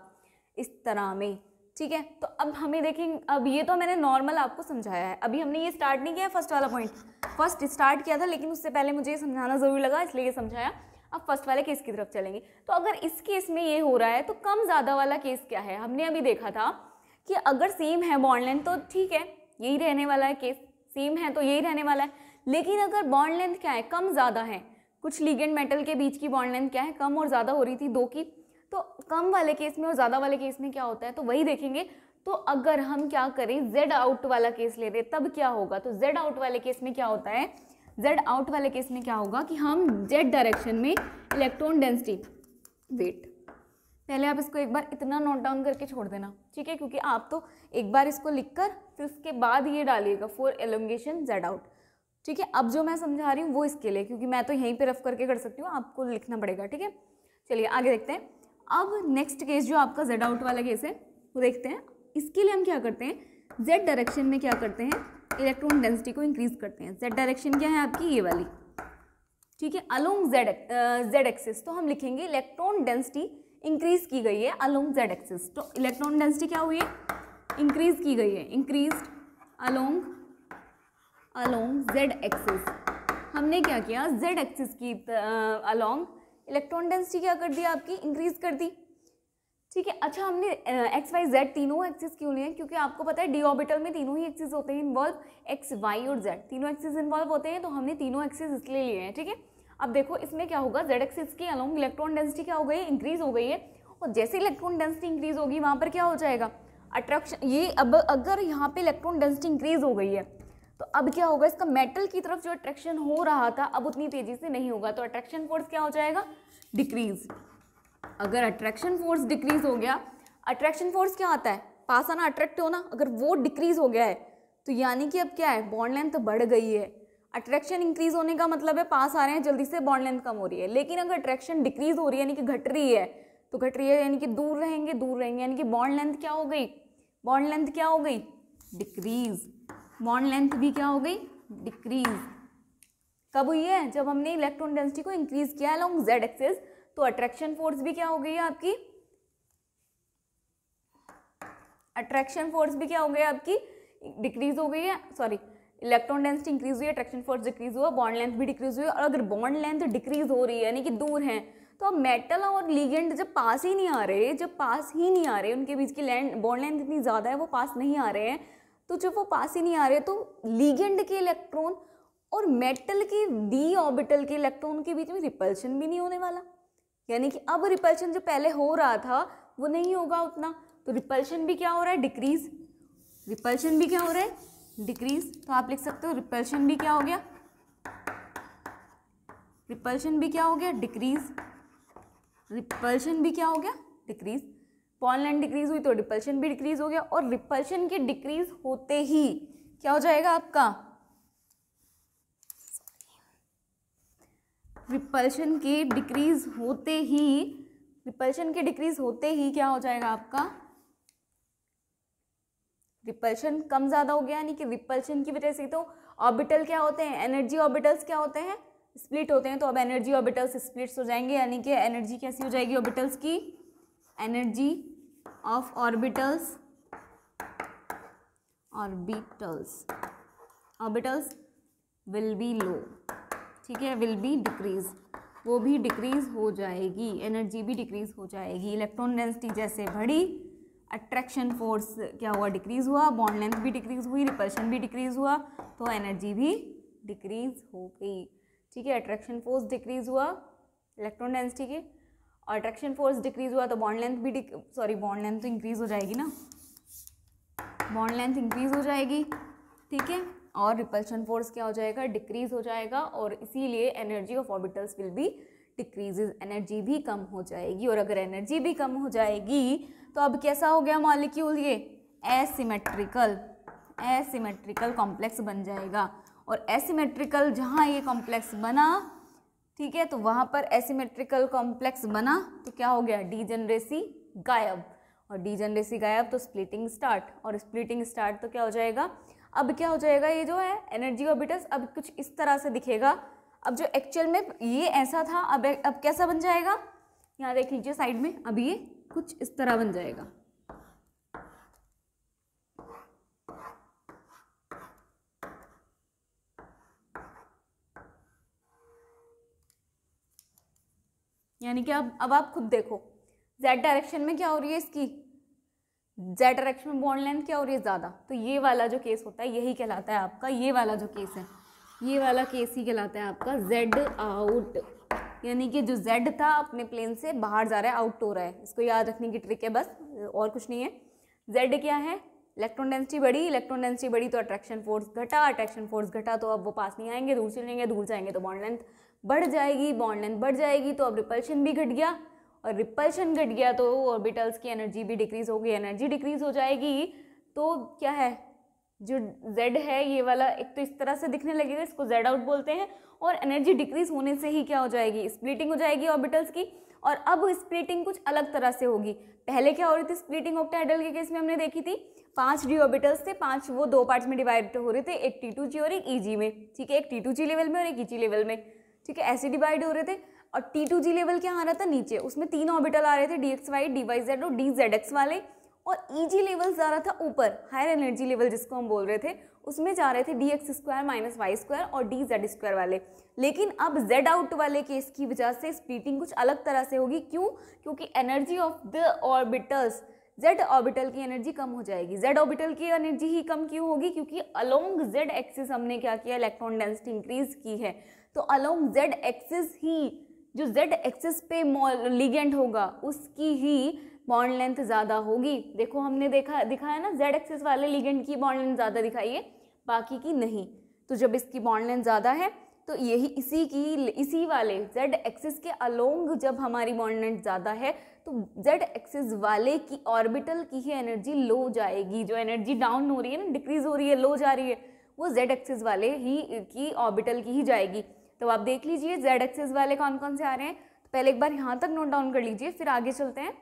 इस तरह में। ठीक है, तो अब हमें देखेंगे, अब ये तो मैंने नॉर्मल आपको समझाया है, अभी हमने ये स्टार्ट नहीं किया फर्स्ट वाला पॉइंट, फर्स्ट स्टार्ट किया था लेकिन उससे पहले मुझे ये समझाना जरूरी लगा इसलिए ये समझाया। अब फर्स्ट वाले केस की तरफ चलेंगे। तो अगर इस केस में ये हो रहा है तो कम ज़्यादा वाला केस क्या है, हमने अभी देखा था कि अगर सेम है बॉन्ड लेंथ तो ठीक है यही रहने वाला है, केस सेम है तो यही रहने वाला है। लेकिन अगर बॉन्ड लेंथ क्या है, कम ज़्यादा है, कुछ लिगेंड मेटल के बीच की बॉन्ड लेंथ क्या है, कम और ज़्यादा हो रही थी 2 की, तो कम वाले केस में और ज़्यादा वाले केस में क्या होता है तो वही देखेंगे। तो अगर हम क्या करें, जेड आउट वाला केस ले रहे तब क्या होगा, तो जेड आउट वाले केस में क्या होता है, जेड आउट वाले केस में क्या होगा कि हम जेड डायरेक्शन में इलेक्ट्रॉन डेंसिटी, वेट पहले आप इसको एक बार इतना नोट डाउन करके छोड़ देना, ठीक है, क्योंकि आप तो एक बार इसको लिखकर फिर उसके बाद ये डालिएगा फॉर एलोंगेशन जेड आउट। ठीक है, अब जो मैं समझा रही हूँ वो इसके लिए, क्योंकि मैं तो यहीं पे रफ करके कर सकती हूँ, आपको लिखना पड़ेगा। ठीक है, चलिए आगे देखते हैं। अब नेक्स्ट केस जो आपका जेड आउट वाला केस है वो देखते हैं। इसके लिए हम क्या करते हैं, जेड डायरेक्शन में क्या करते हैं, इलेक्ट्रॉन डेंसिटी को इंक्रीज करते हैं। जेड डायरेक्शन क्या है आपकी, ये वाली, ठीक है, अलोंग जेड एक्सिस। तो हम लिखेंगे इलेक्ट्रॉन डेंसिटी इंक्रीज की गई है अलोंग जेड एक्सिस। तो इलेक्ट्रॉन डेंसिटी क्या हुई है, इंक्रीज की गई है, इंक्रीज्ड अलोंग जेड एक्सिस। हमने क्या किया, जेड एक्सिस की अलोंग इलेक्ट्रॉन डेंसिटी क्या कर दी आपकी, इंक्रीज कर दी, ठीक है। अच्छा, हमने एक्स वाई जेड तीनों एक्सिस क्यों लिए, क्योंकि आपको पता है डी ऑर्बिटल में तीनों ही एक्सिस होते हैं इन्वॉल्व, एक्स वाई और जेड तीनों एक्सिस इन्वॉल्व होते हैं, तो हमने तीनों एक्सिस इसलिए लिए हैं, ठीक है। अब देखो इसमें क्या होगा, जेड एक्सिस की अलोंग इलेक्ट्रॉन डेंसिटी क्या हो गई, इंक्रीज हो गई है, और जैसे इलेक्ट्रॉन डेंसिटी इंक्रीज होगी वहाँ पर क्या हो जाएगा, अट्रैक्शन। ये अब अगर यहाँ पे इलेक्ट्रॉन डेंसिटी इंक्रीज हो गई है तो अब क्या होगा, इसका मेटल की तरफ जो अट्रैक्शन हो रहा था अब उतनी तेजी से नहीं होगा, तो अट्रैक्शन फोर्स क्या हो जाएगा, डिक्रीज। अगर अट्रैक्शन फोर्स डिक्रीज हो गया, अट्रैक्शन फोर्स क्या आता है, पास आना, अट्रैक्ट होना, अगर वो डिक्रीज हो गया है तो यानी कि अब क्या है, बॉन्ड लेंथ बढ़ गई है। अट्रैक्शन इंक्रीज होने का मतलब है पास आ रहे हैं जल्दी से, बॉन्ड लेंथ कम हो रही है। लेकिन अगर अट्रैक्शन डिक्रीज हो रही है यानी कि घट रही है, तो घट रही है यानी कि दूर रहेंगे, यानी कि बॉन्ड लेंथ क्या हो गई, बॉन्ड लेंथ क्या हो गई, डिक्रीज। बॉन्ड लेंथ भी क्या हो गई, डिक्रीज। कब हुई है, जब हमने इलेक्ट्रॉन डेंसिटी को इंक्रीज किया अलोंग जेड एक्सिस, तो अट्रैक्शन फोर्स भी क्या हो गई है आपकी, अट्रैक्शन फोर्स भी क्या हो गई आपकी, डिक्रीज हो गई है, सॉरी, इलेक्ट्रॉन डेंसिटी इंक्रीज हुई, अट्रैक्शन फोर्स डिक्रीज हुआ, बॉन्ड लेंथ भी डिक्रीज हुई। और अगर बॉन्ड लेंथ डिक्रीज हो रही है यानी कि दूर है, तो अब मेटल और लिगेंड जब पास ही नहीं आ रहे, उनके बीच की बॉन्ड लेंथ इतनी ज़्यादा है, वो पास नहीं आ रहे हैं, तो जब वो पास ही नहीं आ रहे तो लिगेंड के इलेक्ट्रॉन और मेटल के डी ऑर्बिटल के इलेक्ट्रॉन के बीच में रिपल्शन भी नहीं होने वाला, यानी कि अब रिपल्शन जो पहले हो रहा था वो नहीं होगा उतना, तो रिपल्शन भी क्या हो रहा है, डिक्रीज। रिपल्शन भी क्या हो रहा है, डिक्रीज। तो आप लिख सकते हो रिपल्शन भी क्या हो गया, रिपल्शन भी क्या हो गया, डिक्रीज। रिपल्शन भी क्या हो गया, डिक्रीज। बॉन्ड लेंथ डिक्रीज हुई तो रिपल्शन भी डिक्रीज हो गया, और रिपल्शन के डिक्रीज होते ही क्या हो जाएगा आपका, रिपल्शन के डिक्रीज होते ही क्या हो जाएगा आपका, रिपल्शन कम ज़्यादा हो गया, यानी कि रिपल्शन की वजह से तो ऑर्बिटल क्या होते हैं, एनर्जी ऑर्बिटल्स क्या होते हैं, स्प्लिट होते हैं। तो अब एनर्जी ऑर्बिटल्स स्प्लिट्स हो जाएंगे, यानी कि एनर्जी कैसी हो जाएगी ऑर्बिटल्स की, energy of orbitals will be low, ठीक है, विल बी डिक्रीज, वो भी डिक्रीज हो जाएगी, एनर्जी भी डिक्रीज हो जाएगी। इलेक्ट्रॉन डेंसिटी जैसे बढ़ी, अट्रैक्शन फोर्स क्या हुआ, डिक्रीज हुआ, बॉन्ड लेंथ भी डिक्रीज हुई, रिपल्शन भी डिक्रीज हुआ, तो एनर्जी भी डिक्रीज हो गई, ठीक है। अट्रैक्शन फोर्स डिक्रीज हुआ इलेक्ट्रॉन डेंसिटी के, और अट्रैक्शन फोर्स डिक्रीज हुआ तो बॉन्ड लेंथ भी बॉन्ड लेंथ तो इंक्रीज हो जाएगी ना, बॉन्ड लेंथ इंक्रीज हो जाएगी, ठीक है, और रिपल्शन फोर्स क्या हो जाएगा, डिक्रीज हो जाएगा, और इसीलिए energy of orbitals will B decreases, energy भी कम हो जाएगी। और अगर एनर्जी भी कम हो जाएगी तो अब कैसा हो गया मॉलिक्यूल, ये एसिमेट्रिकल कॉम्प्लेक्स बन जाएगा। और एसिमेट्रिकल जहाँ ये कॉम्प्लेक्स बना, ठीक है, तो वहाँ पर एसिमेट्रिकल कॉम्प्लेक्स बना तो क्या हो गया, डीजनरेसी गायब, और डीजनरेसी गायब तो स्प्लिटिंग स्टार्ट, और स्प्लिटिंग स्टार्ट तो क्या हो जाएगा, अब क्या हो जाएगा, ये जो है एनर्जी ऑर्बिटल्स अब कुछ इस तरह से दिखेगा। अब जो एक्चुअल में ये ऐसा था, अब कैसा बन जाएगा, यहाँ देख लीजिए साइड में, अब ये कुछ इस तरह बन जाएगा, यानी कि अब आप खुद देखो, जेड डायरेक्शन में क्या हो रही है इसकी, जेड डायरेक्शन में बॉन्ड लेंथ क्या हो रही है ज़्यादा, तो ये वाला जो केस होता है यही कहलाता है आपका, ये वाला जो केस है ये वाला केस ही कहलाता है आपका जेड आउट, यानी कि जो जेड था अपने प्लेन से बाहर जा रहा है, आउट हो रहा है। इसको याद रखने की ट्रिक है बस, और कुछ नहीं है। जेड क्या है, इलेक्ट्रॉन डेंसिटी बढ़ी तो अट्रैक्शन फोर्स घटा तो अब वो पास नहीं आएंगे, दूर जाएंगे तो बॉन्ड लेंथ बढ़ जाएगी, तो अब रिपल्शन भी घट गया, और रिपल्शन घट गया तो ऑर्बिटल्स की एनर्जी भी डिक्रीज होगी, एनर्जी डिक्रीज हो जाएगी तो क्या है, जो Z है ये वाला एक तो इस तरह से दिखने लगेगा, इसको Z आउट बोलते हैं, और एनर्जी डिक्रीज होने से ही क्या हो जाएगी, स्प्लिटिंग हो जाएगी ऑर्बिटल्स की, और अब स्प्लिटिंग कुछ अलग तरह से होगी। पहले क्या हो रही थी स्प्लिटिंग ऑक्टाहेड्रल के केस में हमने देखी थी, 5 d ऑर्बिटल्स थे, 5 वो 2 पार्ट्स में डिवाइड हो रहे थे, एक T2G और एक EG में, ठीक है, एक T2G लेवल में और एक EG लेवल में, ठीक है, ऐसे डिवाइड हो रहे थे। और T2G लेवल क्या आ रहा था नीचे, उसमें 3 ऑर्बिटल आ रहे थे, DXY, DYZ और DZX वाले, और EG लेवल जा रहा था ऊपर, हायर एनर्जी लेवल जिसको हम बोल रहे थे, उसमें जा रहे थे DX² - Y² और DZ² वाले। लेकिन अब Z आउट वाले केस की वजह से स्प्लिटिंग कुछ अलग तरह से होगी। क्यों? क्योंकि energy of the orbitals, Z orbital की एनर्जी कम हो जाएगी। Z ऑर्बिटल की एनर्जी ही कम क्यों होगी? क्योंकि अलोंग Z एक्सिस हमने क्या किया, इलेक्ट्रॉन डेंसिटी इंक्रीज की है। तो अलोंग Z एक्सिस ही, जो Z एक्सिस पे लिगेंड होगा उसकी ही बॉन्ड लेंथ ज़्यादा होगी। देखो हमने दिखाया ना, Z एक्सिस वाले लिगेंड की बॉन्ड लेंथ ज़्यादा दिखाई है, बाकी की नहीं। तो जब इसकी बॉन्ड लेंथ ज़्यादा है तो यही इसी वाले Z एक्सिस के अलोंग जब हमारी बॉन्ड लेंथ ज़्यादा है तो Z एक्सिस वाले की ऑर्बिटल की ही एनर्जी लो जाएगी। जो एनर्जी डाउन हो रही है ना, डिक्रीज हो रही है, लो जा रही है, वो Z एक्सिस वाले ही की ऑर्बिटल की ही जाएगी। तो आप देख लीजिए Z एक्सिस वाले कौन कौन से आ रहे हैं। तो पहले एक बार यहाँ तक नोट डाउन कर लीजिए, फिर आगे चलते हैं।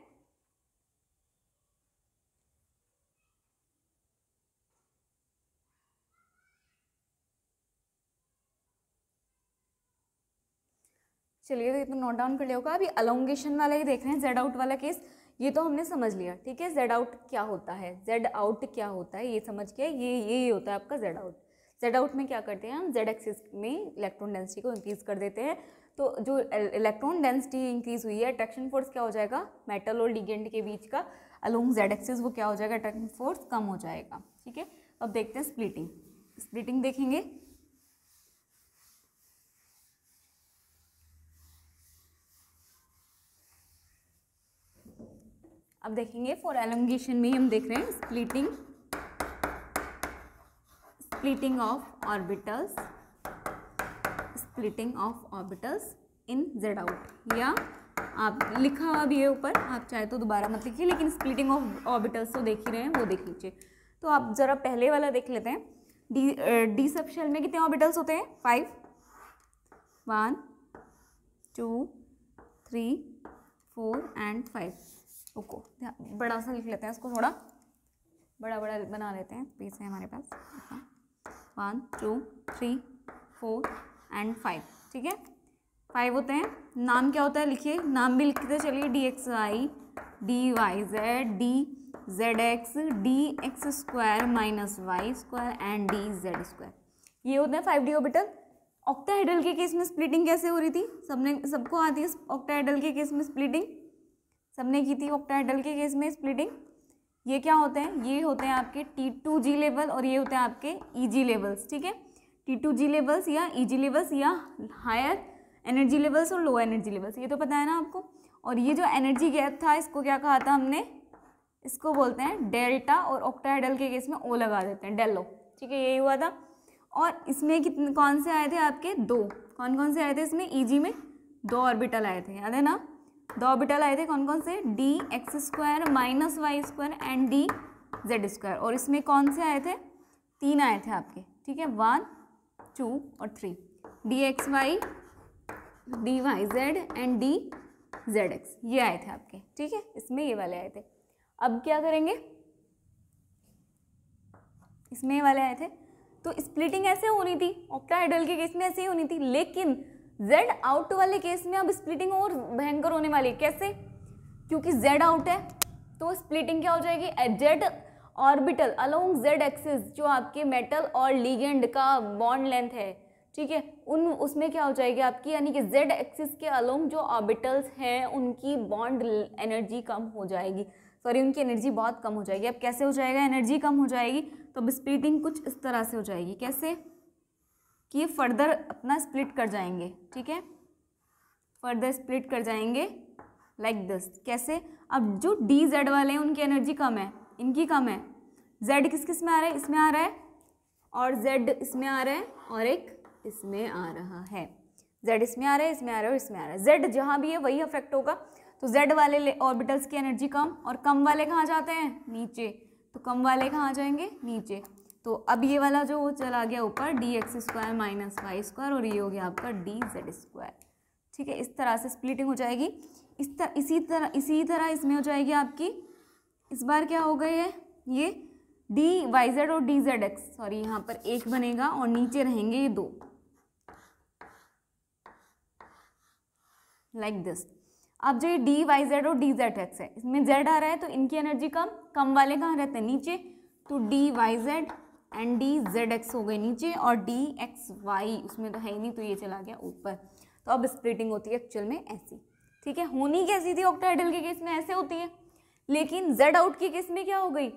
चलिए, तो इतना नोट डाउन कर लिया होगा। अभी अलोंगेशन वाला ही देख रहे हैं, Z आउट वाला केस, ये तो हमने समझ लिया, ठीक है। Z आउट क्या होता है, Z आउट क्या होता है ये समझ के, ये होता है आपका Z आउट। Z आउट में क्या करते हैं हम, Z एक्सिस में इलेक्ट्रॉन डेंसिटी को इंक्रीज कर देते हैं। तो जो इलेक्ट्रॉन डेंसिटी इंक्रीज हुई है, अट्रैक्शन फोर्स क्या हो जाएगा, मेटल और लिगेंड के बीच का अलोंग Z एक्सिस वो क्या हो जाएगा, अट्रैक्शन फोर्स कम हो जाएगा, ठीक है। अब देखते हैं स्प्लिटिंग देखेंगे। अब देखेंगे फॉर एलोंगेशन में हम देख रहे हैं splitting of orbitals in Z out, या आप लिखा हुआ भी है ऊपर, आप चाहे तो दोबारा मत लिखिए, लेकिन स्प्लिटिंग ऑफ ऑर्बिटल्स तो देख ही रहे हैं, वो देख लीजिए। तो आप जरा पहले वाला देख लेते हैं। डी सब शेल में कितने ऑर्बिटल्स होते हैं, 5, 1 2 3 4 एंड 5। ओको बड़ा सा लिख लेते हैं, इसको थोड़ा बड़ा बना लेते हैं, स्पेस है हमारे पास। 1 2 3 4 एंड 5, ठीक है। 5 होते हैं। नाम क्या होता है लिखिए, नाम भी लिखते चलिए, DXY, DYZ, DZX, DX² - Y² and DZ²। ये होते हैं 5D ऑर्बिटल। ऑक्टाहेड्रल के केस में स्प्लिटिंग कैसे हो रही थी, सबको आती है ऑक्टाहेड्रल के केस में स्प्लिटिंग, सबने की थी ऑक्टाहेड्रल के केस में स्प्लिटिंग। ये क्या होते हैं, ये होते हैं आपके T2G लेवल और ये होते हैं आपके EG लेवल्स, ठीक है। T2G लेवल्स या EG लेवल्स या हायर एनर्जी लेवल्स और लो एनर्जी लेवल्स, ये तो पता है ना आपको। और ये जो एनर्जी गैप था इसको क्या कहा था हमने, इसको बोलते हैं डेल्टा, और ऑक्टाहेड्रल के केस में O लगा देते हैं, डेलो, ठीक है। यही हुआ था। और इसमें कितने कौन से आए थे आपके, 2, कौन से आए थे इसमें, EG में 2 ऑर्बिटल आए थे, याद है ना, 2 ऑर्बिटल आए थे, कौन से, DX² - Y² एंड DZ²। और इसमें कौन से आए थे, 3 आए थे आपके, ठीक है, 1 2 और 3, DXY, DYZ एंड DZX, ये आए थे आपके, ठीक है। इसमें ये वाले आए थे। अब क्या करेंगे, इसमें ये वाले आए थे। तो स्प्लिटिंग ऐसे होनी थी, ऑक्टाहेड्रल के केस में ऐसे ही होनी थी, लेकिन Z आउट वाले केस में अब स्प्लिटिंग और भयंकर होने वाली है। कैसे? क्योंकि Z आउट है तो स्प्लिटिंग क्या हो जाएगी, Z orbital along Z axis, जो आपके मेटल और लिगेंड का बॉन्ड लेंथ है, ठीक है, उसमें क्या हो जाएगी आपकी, यानी कि Z एक्सिस के अलोंग जो ऑर्बिटल्स हैं उनकी बॉन्ड एनर्जी कम हो जाएगी, सॉरी उनकी एनर्जी बहुत कम हो जाएगी। अब कैसे हो जाएगा, एनर्जी कम हो जाएगी तो अब स्प्लिटिंग कुछ इस तरह से हो जाएगी। कैसे कि ये फर्दर अपना स्प्लिट कर जाएंगे, ठीक है, फर्दर स्प्लिट कर जाएंगे लाइक दिस। कैसे, अब जो DZ वाले हैं उनकी एनर्जी कम है, इनकी कम है। Z किस किस में आ रहा है, इसमें आ रहा है, और Z इसमें आ रहा है, और एक इसमें आ रहा है। Z इसमें आ रहा है, इसमें आ रहा है और इसमें आ रहा है। Z जहाँ भी है वही अफेक्ट होगा। तो Z वाले ऑर्बिटल्स की एनर्जी कम, और कम वाले कहाँ जाते हैं, नीचे। तो कम वाले कहाँ जाएंगे, नीचे। तो अब ये वाला जो चला गया ऊपर, DX² - Y², और ये हो गया आपका DZ², ठीक है। इस तरह से स्प्लिटिंग हो जाएगी। इसी तरह इसमें हो जाएगी आपकी, इस बार क्या हो गई है, ये डी वाई जेड और डी जेड एक्स, सॉरी यहाँ पर एक बनेगा और नीचे रहेंगे ये दो, लाइक दिस। अब जो ये डी वाई जेड और डी जेड एक्स है, इसमें जेड आ रहा है तो इनकी एनर्जी कम वाले कहाँ रहते हैं, नीचे, तो D Y Z and D Z X हो गए नीचे, और डी एक्स वाई उसमें तो है ही नहीं तो ये चला गया ऊपर। तो अब स्प्लिटिंग होती है एक्चुअल में ऐसी, ठीक है। होनी कैसी थी ऑक्टाहेड्रल के केस में, ऐसे होती है, लेकिन जेड आउट के केस में क्या हो गई,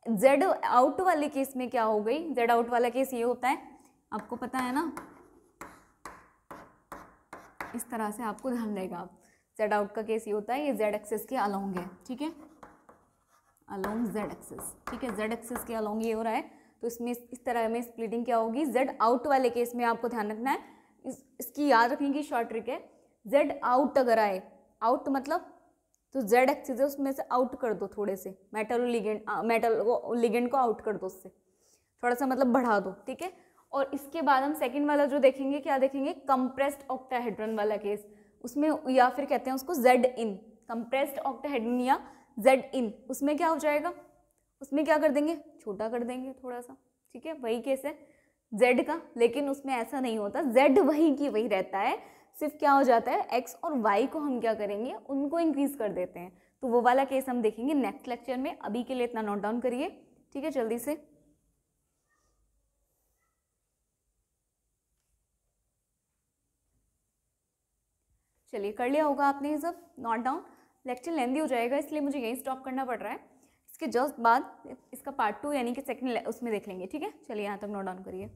जेड आउट वाले केस में क्या हो गई, जेड आउट वाला केस ये होता है, आपको पता है ना, इस तरह से आपको ध्यान रहेगा। आप जेड आउट का केस ये होता है, ये जेड एक्सिस के अलोंग है, ठीक है, अलोंग जेड एक्सिस, ठीक है, जेड एक्सिस के अलोंग ये हो रहा है। तो इसमें इस तरह में स्प्लिटिंग क्या होगी, जेड आउट वाले केस में आपको ध्यान रखना है, इसकी याद रखने की शॉर्ट ट्रिक है, जेड आउट अगर आए, आउट मतलब तो जेड एक्सिस है उसमें से आउट कर दो थोड़े से, मेटल लिगेंड को आउट कर दो उससे थोड़ा सा, मतलब बढ़ा दो, ठीक है। और इसके बाद हम सेकंड वाला जो देखेंगे, क्या देखेंगे, कंप्रेस्ड ऑक्टाहेड्रन वाला केस, उसमें या फिर कहते हैं उसको जेड इन, कंप्रेस्ड ऑक्टाहेड्रन या जेड इन, उसमें क्या हो जाएगा, उसमें क्या कर देंगे, छोटा कर देंगे थोड़ा सा, ठीक है, वही केस है जेड का, लेकिन उसमें ऐसा नहीं होता, जेड वही की वही रहता है, सिर्फ क्या हो जाता है, एक्स और वाई को हम क्या करेंगे, उनको इंक्रीज कर देते हैं। तो वो वाला केस हम देखेंगे नेक्स्ट लेक्चर में, अभी के लिए इतना नोट डाउन करिए, ठीक है, जल्दी से। चलिए कर लिया होगा आपने ये सब नोट डाउन, लेक्चर लेंदी हो जाएगा इसलिए मुझे यहीं स्टॉप करना पड़ रहा है, इसके जस्ट बाद इसका पार्ट 2 यानी कि सेकंड उसमें देख लेंगे, ठीक है। चलिए यहाँ तक नोट डाउन करिए।